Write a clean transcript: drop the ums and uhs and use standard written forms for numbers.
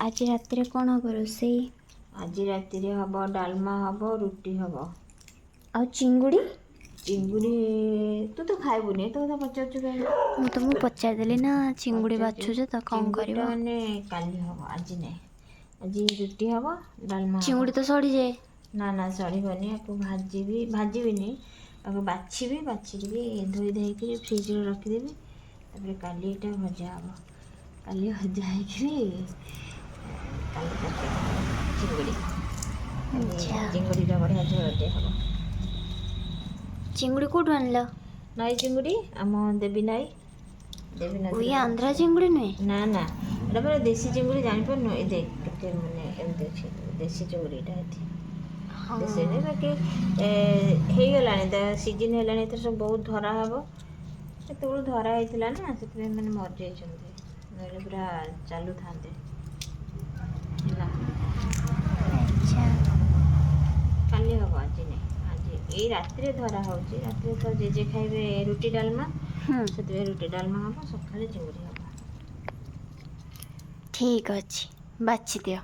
आज रात रे कौन हम रोसई? आज राति हम डालमा हम रुटी हम आ चिंगुड़ी? चिंगुड़ी तू तो खाइबुनि तो पचार मु तुमको पचार देली ना चिंगुड़ी बाछुछ तो कौन चिंगुड़ीटा करबो? माने काली हम आज नहीं आज रुटी हम डालमा चिंगुड़ी तो सड़ी जाए। ना ना सड़बनी आपको भाजीबिनी आपको बाछी बाछिकी धोई धाई फ्रिज रखिदेवी तापर काली एटा भजा हम काली भजा है चिंगुड़ी चिंगुड़ी बढ़िया झोलटे हम चिंगुड़ी कोठु आनलो? नई चिंगुड़ी आम देवी नई ओई आंध्रा चिंगुड़ी नुहे? ना ना एटा पूरा देसी चिंगुड़ी जापर ए देख केते माने एमती अच्छे देसी चिंगुड़ीटा एथि देसी नहीं बाकी हो गलानी सीजन है तो सब बहुत धरा हम से धरा होता ना से मैंने मर जाइए ना पूरा चालू था काली हम आज नहीं आज ये रात धरा हो रात तो जेजे खाइबे रुटी डालमा से रुटी डालमा हम सकाଳେ चिंगुड़ी हम ठीक अच्छे बाछि दियो।